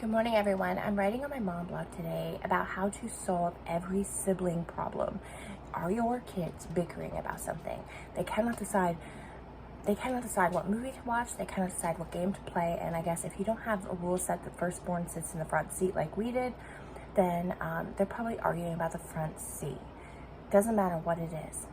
Good morning, everyone. I'm writing on my mom blog today about how to solve every sibling problem. Are your kids bickering about something? They cannot decide what movie to watch. They cannot decide what game to play. And I guess if you don't have a rule set that firstborn sits in the front seat like we did, then they're probably arguing about the front seat. Doesn't matter what it is.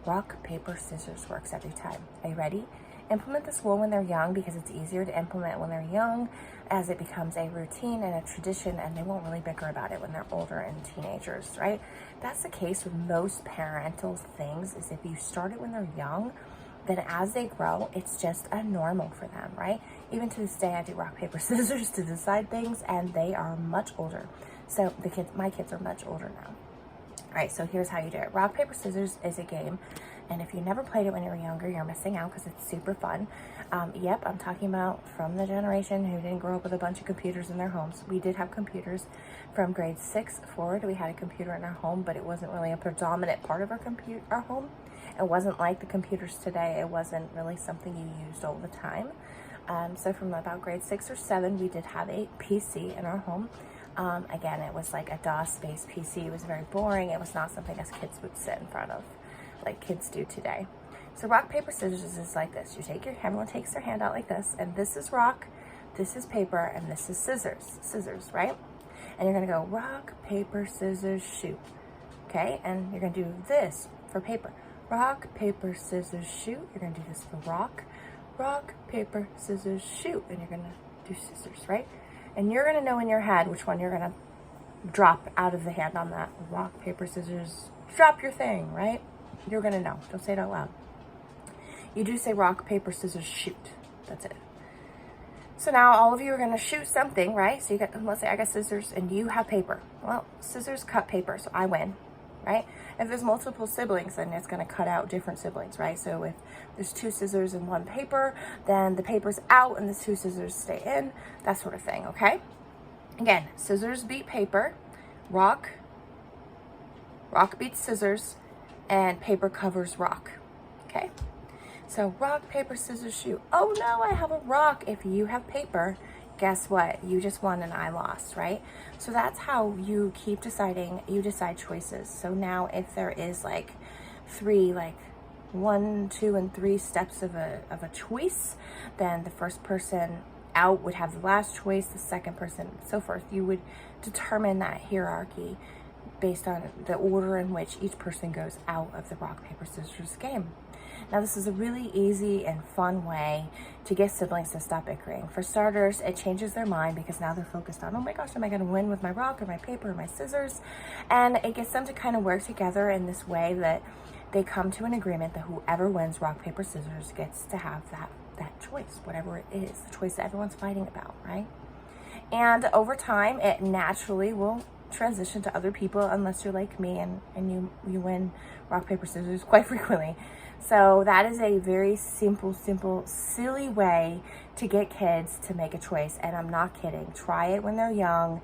Rock, paper, scissors works every time. Are you ready? Implement this rule when they're young because it's easier to implement when they're young as it becomes a routine and a tradition, and they won't really bicker about it when they're older and teenagers, right? That's the case with most parental things, is if you start it when they're young, then as they grow, it's just a normal for them, right? Even to this day, I do rock, paper, scissors to decide things, and they are much older. So my kids are much older now. All right, so here's how you do it. Rock, paper, scissors is a game. And if you never played it when you were younger, you're missing out because it's super fun. Yep, I'm talking about from the generation who didn't grow up with a bunch of computers in their homes. We did have computers from grade 6 forward. We had a computer in our home, but it wasn't really a predominant part of our home. It wasn't like the computers today. It wasn't really something you used all the time. So from about grade 6 or 7, we did have a PC in our home. Again, it was like a DOS-based PC. It was very boring. It was not something us kids would sit in front of like kids do today. So rock, paper, scissors is like this. Everyone takes their hand out like this, and this is rock, this is paper, and this is scissors, right? And you're gonna go rock, paper, scissors, shoot. Okay, and you're gonna do this for paper. Rock, paper, scissors, shoot. You're gonna do this for rock, paper, scissors, shoot. And you're gonna do scissors, right? And you're gonna know in your head which one you're gonna drop out of the hand on that. Rock, paper, scissors, drop your thing, right? You're gonna know. Don't say it out loud. You do say rock, paper, scissors, shoot. That's it. So now all of you are gonna shoot something, right? So let's say I got scissors and you have paper. Well, scissors cut paper, so I win, right? If there's multiple siblings, then it's gonna cut out different siblings, right? So if there's 2 scissors and 1 paper, then the paper's out and the 2 scissors stay in, that sort of thing, okay? Again, scissors beat paper, rock beats scissors, and paper covers rock, okay? So rock, paper, scissors, shoot. Oh no, I have a rock. If you have paper, guess what? You just won and I lost, right? So that's how you keep deciding. You decide choices. So now if there is like 1, 2, and 3 steps of a choice, then the first person out would have the last choice, the second person, so forth. You would determine that hierarchy based on the order in which each person goes out of the rock, paper, scissors game. Now, this is a really easy and fun way to get siblings to stop bickering. For starters, it changes their mind because now they're focused on, oh my gosh, am I going to win with my rock or my paper or my scissors? And it gets them to kind of work together in this way that they come to an agreement that whoever wins rock, paper, scissors gets to have that choice, whatever it is, the choice that everyone's fighting about, right? And over time, it naturally will transition to other people unless you're like me and you win rock, paper, scissors quite frequently. So that is a very simple, silly way to get kids to make a choice. And I'm not kidding. Try it when they're young.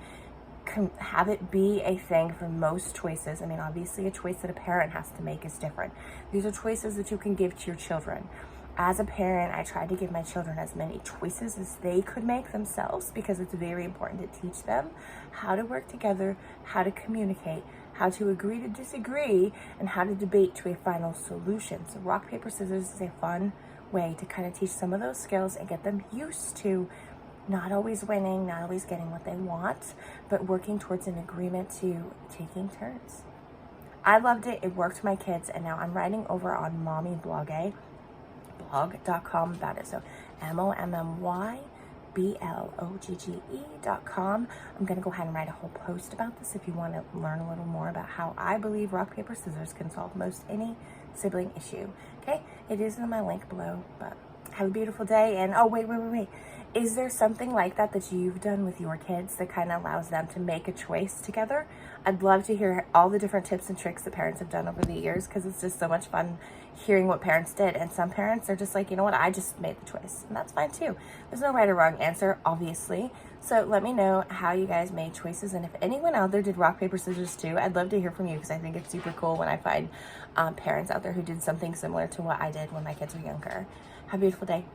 Have it be a thing for most choices. I mean, obviously a choice that a parent has to make is different. These are choices that you can give to your children. As a parent, I tried to give my children as many choices as they could make themselves because it's very important to teach them how to work together, how to communicate, how to agree to disagree, and how to debate to a final solution. So rock, paper, scissors is a fun way to kind of teach some of those skills and get them used to not always winning, not always getting what they want, but working towards an agreement to taking turns. I loved it. It worked for my kids, and now I'm writing over on Mommy blog.com about it. So mommyblogge.com. I'm going to go ahead and write a whole post about this if you want to learn a little more about how I believe rock, paper, scissors can solve most any sibling issue. Okay, it is in my link below, but have a beautiful day. And oh, wait. Is there something like that you've done with your kids that kind of allows them to make a choice together? I'd love to hear all the different tips and tricks that parents have done over the years because it's just so much fun hearing what parents did. And some parents are just like, you know what, I just made the choice. And that's fine too. There's no right or wrong answer, obviously. So let me know how you guys made choices. And if anyone out there did rock, paper, scissors too, I'd love to hear from you because I think it's super cool when I find parents out there who did something similar to what I did when my kids were younger. Have a beautiful day.